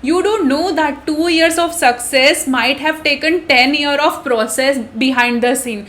You don't know that 2 years of success might have taken 10 years of process behind the scene.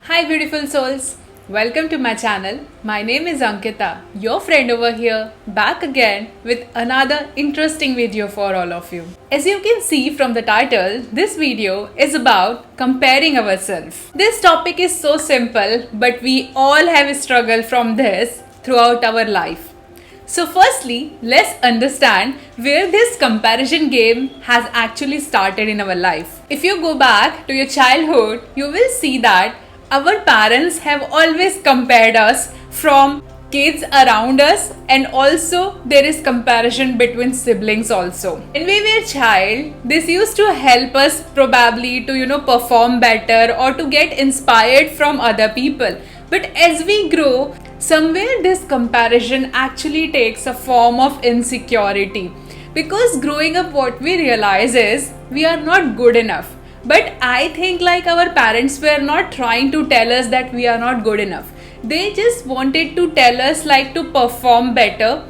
Hi beautiful souls, welcome to my channel. My name is Ankita, your friend over here, back again with another interesting video for all of you. As you can see from the title, this video is about comparing ourselves. This topic is so simple, but we all have struggled from this throughout our life. So firstly, let's understand where this comparison game has actually started in our life. If you go back to your childhood, you will see that our parents have always compared us from kids around us, and also there is comparison between siblings also. When we were child, this used to help us probably to perform better or to get inspired from other people. But as we grow, somewhere this comparison actually takes a form of insecurity, because growing up what we realize is we are not good enough. But I think like our parents were not trying to tell us that we are not good enough. They just wanted to tell us like to perform better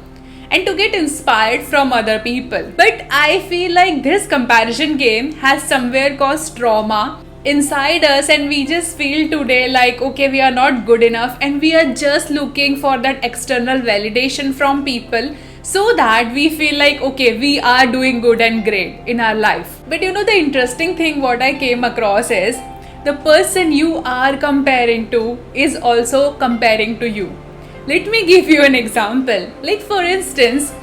and to get inspired from other people. But I feel like this comparison game has somewhere caused trauma inside us, and we just feel today like okay, we are not good enough, and we are just looking for that external validation from people, so that we feel like okay, we are doing good and great in our life. But the interesting thing what I came across is the person you are comparing to is also comparing to you. Let me give you an example. Like for instance,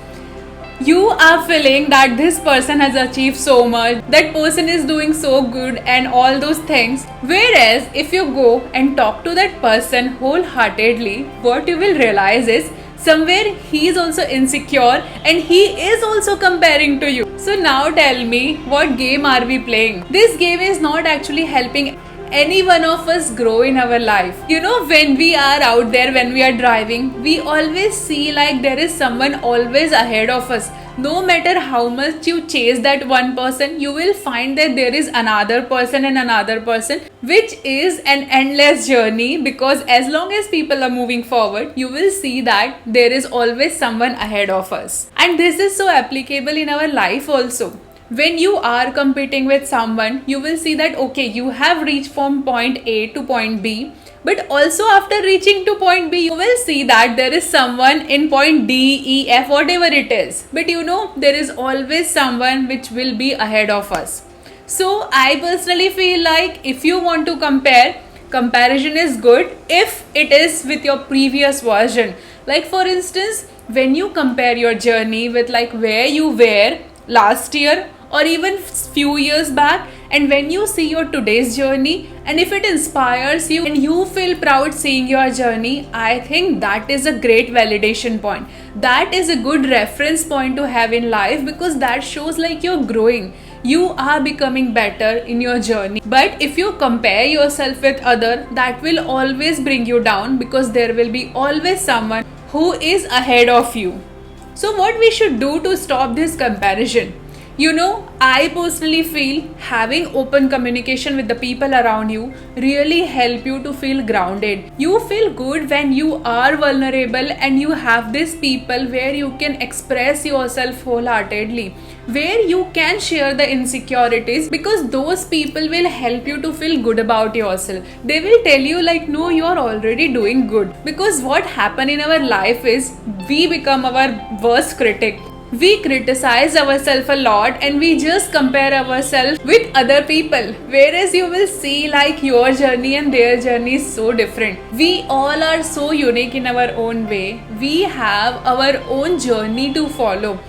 you are feeling that this person has achieved so much, that person is doing so good and all those things. Whereas if you go and talk to that person wholeheartedly, what you will realize is somewhere he is also insecure and he is also comparing to you. So now tell me, what game are we playing? This game is not actually helping any one of us grow in our life. When we are out there, when we are driving, we always see like there is someone always ahead of us. No matter how much you chase that one person, you will find that there is another person and another person, which is an endless journey, because as long as people are moving forward, you will see that there is always someone ahead of us. And this is so applicable in our life also. When you are competing with someone, you will see that okay, you have reached from point A to point B, but also after reaching to point B, you will see that there is someone in point D, E, F, whatever it is. But there is always someone which will be ahead of us. So I personally feel like if you want to compare, comparison is good if it is with your previous version. Like for instance, when you compare your journey with like where you were last year or even few years back, and when you see your today's journey, and if it inspires you and you feel proud seeing your journey, I think that is a great validation point. That is a good reference point to have in life, because that shows like you're growing, you are becoming better in your journey. But if you compare yourself with other, that will always bring you down, because there will be always someone who is ahead of you. So what we should do to stop this comparison? I personally feel having open communication with the people around you really help you to feel grounded. You feel good when you are vulnerable and you have these people where you can express yourself wholeheartedly, where you can share the insecurities, because those people will help you to feel good about yourself. They will tell you like no, you are already doing good. Because what happen in our life is we become our worst critic. We criticize ourselves a lot and we just compare ourselves with other people, whereas you will see like your journey and their journey is so different. We all are so unique in our own way. We have our own journey to follow.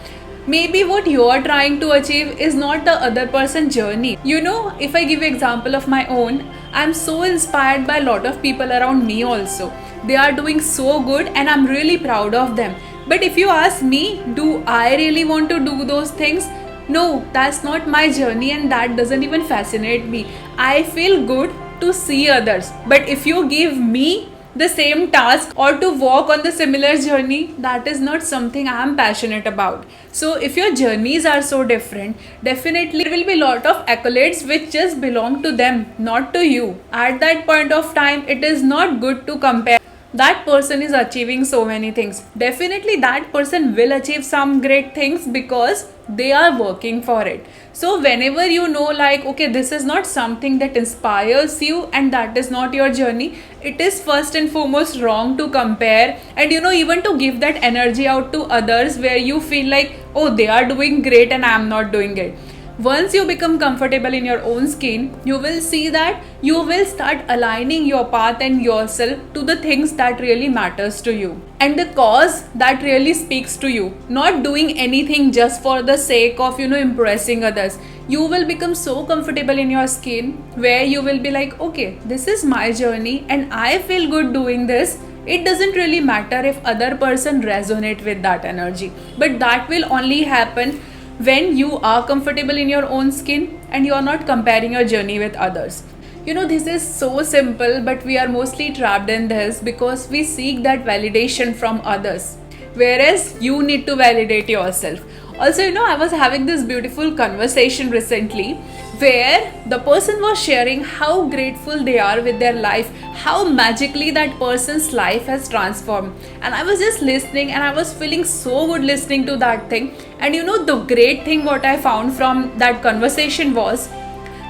Maybe what you are trying to achieve is not the other person's journey. If I give an example of my own, I'm so inspired by a lot of people around me also. They are doing so good and I'm really proud of them. But if you ask me, do I really want to do those things? No, that's not my journey and that doesn't even fascinate me. I feel good to see others. But if you give me the same task or to walk on the similar journey, that is not something I am passionate about. So if your journeys are so different, definitely there will be a lot of accolades which just belong to them, not to you. At that point of time, it is not good to compare. That person is achieving so many things. Definitely that person will achieve some great things because they are working for it. So whenever you know, like, okay, this is not something that inspires you and that is not your journey, it is first and foremost wrong to compare, and even to give that energy out to others where you feel like, oh, they are doing great and I am not doing it. Once you become comfortable in your own skin, you will see that you will start aligning your path and yourself to the things that really matters to you and the cause that really speaks to you, not doing anything just for the sake of impressing others. You will become so comfortable in your skin where you will be like, okay, this is my journey and I feel good doing this. It doesn't really matter if other person resonate with that energy, but that will only happen when you are comfortable in your own skin and you are not comparing your journey with others. This is so simple, but we are mostly trapped in this because we seek that validation from others, whereas you need to validate yourself. Also, I was having this beautiful conversation recently where the person was sharing how grateful they are with their life, how magically that person's life has transformed. And I was just listening and I was feeling so good listening to that thing. And the great thing what I found from that conversation was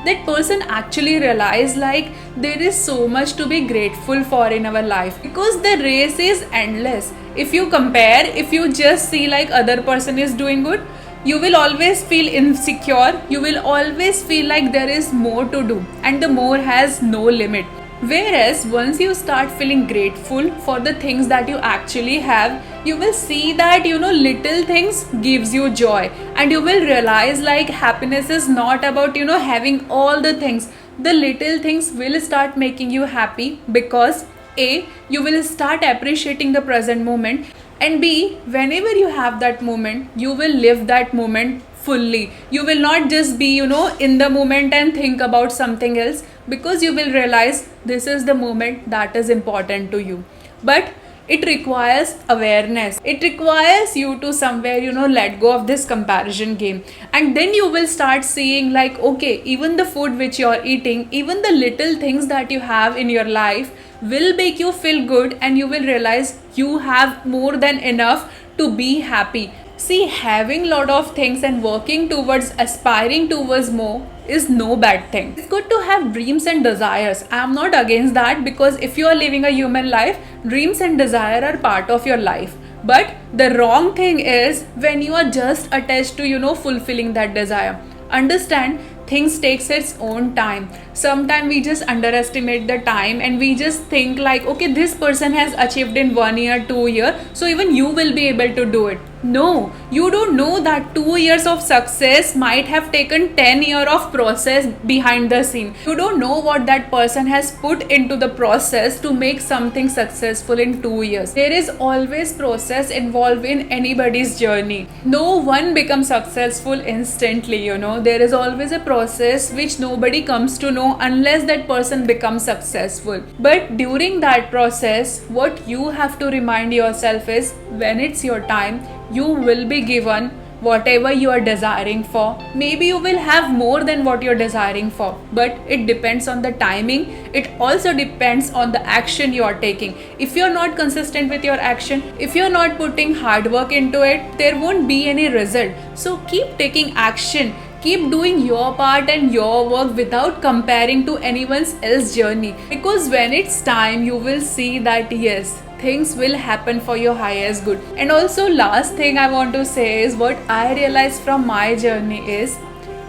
that person actually realized like there is so much to be grateful for in our life because the race is endless. If you compare, if you just see like other person is doing good, you will always feel insecure. You will always feel like there is more to do and the more has no limit. Whereas once you start feeling grateful for the things that you actually have, you will see that little things gives you joy, and you will realize like happiness is not about having all the things. The little things will start making you happy because A, you will start appreciating the present moment, and B, whenever you have that moment, you will live that moment fully. You will not just be in the moment and think about something else, because you will realize this is the moment that is important to you. But it requires awareness. It requires you to somewhere let go of this comparison game, and then you will start seeing like, okay, even the food which you are eating, even the little things that you have in your life will make you feel good, and you will realize you have more than enough to be happy. See, having lot of things and working towards, aspiring towards more is no bad thing. It's good to have dreams and desires. I am not against that, because if you are living a human life, dreams and desire are part of your life. But the wrong thing is when you are just attached to fulfilling that desire. Understand, things takes its own time. Sometimes we just underestimate the time and we just think like, okay, this person has achieved in 1 year, 2 years, so even you will be able to do it. No, you don't know that 2 years of success might have taken 10 years of process behind the scene. You don't know what that person has put into the process to make something successful in 2 years. There is always process involved in anybody's journey. No one becomes successful instantly, There is always a process which nobody comes to know unless that person becomes successful. But during that process, what you have to remind yourself is, when it's your time, you will be given whatever you are desiring for. Maybe you will have more than what you're desiring for, but it depends on the timing. It also depends on the action you are taking. If you're not consistent with your action, if you're not putting hard work into it, there won't be any result. So keep taking action. Keep doing your part and your work without comparing to anyone else's journey, because when it's time, you will see that yes, things will happen for your highest good. And also, last thing I want to say is, what I realized from my journey is,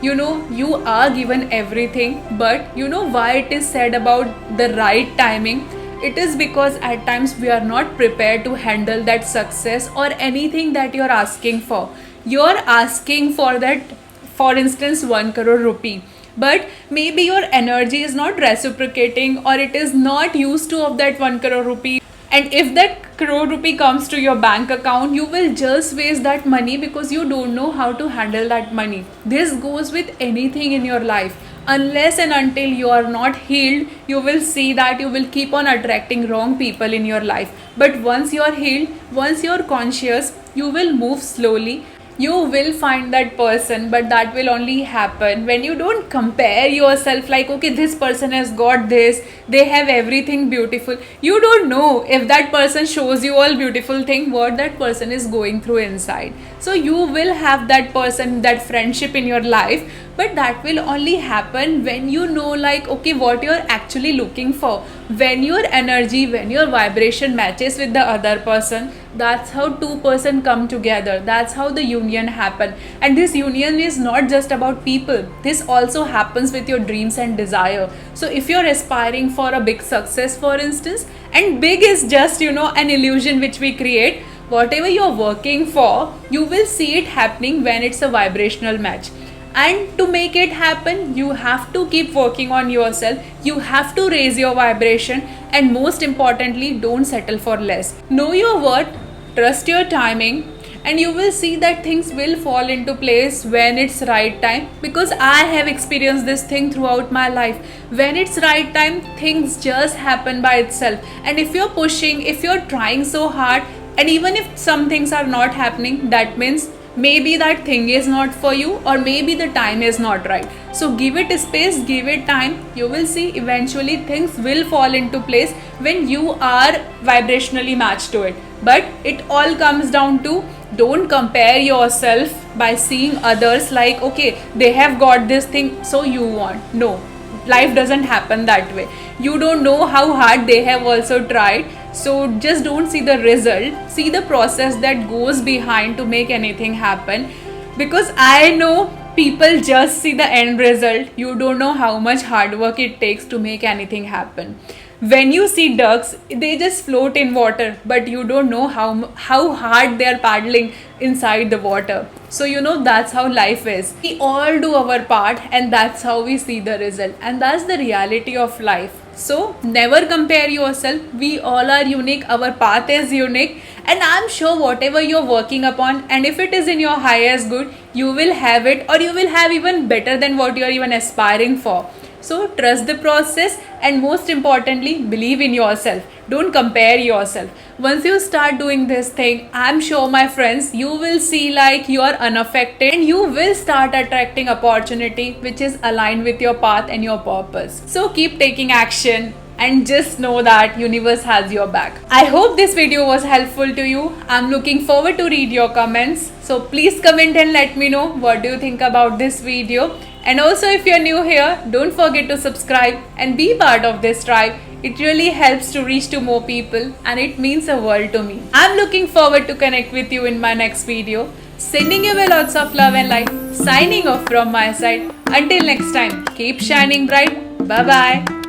you are given everything, but why it is said about the right timing? It is because at times we are not prepared to handle that success or anything that you're asking for. You're asking for that, for instance, 1 crore rupee, but maybe your energy is not reciprocating, or it is not used to of that 1 crore rupee. And if that crore rupee comes to your bank account, you will just waste that money because you don't know how to handle that money. This goes with anything in your life. Unless and until you are not healed, you will see that you will keep on attracting wrong people in your life. But once you are healed, once you are conscious, you will move slowly. You will find that person, but that will only happen when you don't compare yourself like, okay, this person has got this, they have everything beautiful. You don't know if that person shows you all beautiful thing, what that person is going through inside. So you will have that person, that friendship in your life, but that will only happen when you know like, okay, what you're actually looking for. When your energy, when your vibration matches with the other person, that's how two person come together. That's how the union happen. And this union is not just about people. This also happens with your dreams and desire. So if you're aspiring for a big success, for instance, and big is just, an illusion which we create, whatever you're working for, you will see it happening when it's a vibrational match. And to make it happen, you have to keep working on yourself. You have to raise your vibration, and most importantly, don't settle for less. Know your worth, trust your timing, and you will see that things will fall into place when it's right time. Because I have experienced this thing throughout my life. When it's right time, things just happen by itself. And if you're pushing, if you're trying so hard, and even if some things are not happening, that means maybe that thing is not for you, or maybe the time is not right. So give it space, give it time. You will see eventually things will fall into place when you are vibrationally matched to it. But it all comes down to, don't compare yourself by seeing others like, okay, they have got this thing, so you want. No, life doesn't happen that way. You don't know how hard they have also tried. So just don't see the result, see the process that goes behind to make anything happen. Because I know people just see the end result. You don't know how much hard work it takes to make anything happen. When you see ducks, they just float in water, but you don't know how hard they are paddling inside the water. So that's how life is. We all do our part, and that's how we see the result, and that's the reality of life. So never compare yourself. We all are unique. Our path is unique, and I'm sure whatever you're working upon, and if it is in your highest good, you will have it, or you will have even better than what you're even aspiring for. So trust the process, and most importantly, believe in yourself. Don't compare yourself. Once you start doing this thing, I'm sure, my friends, you will see like you are unaffected, and you will start attracting opportunity which is aligned with your path and your purpose. So keep taking action, and just know that universe has your back. I hope this video was helpful to you. I'm looking forward to read your comments. So please comment and let me know what do you think about this video. And also, if you're new here, don't forget to subscribe and be part of this tribe. It really helps to reach to more people, and it means a world to me. I'm looking forward to connect with you in my next video. Sending you lots of love and light. Signing off from my side. Until next time, keep shining bright. Bye bye.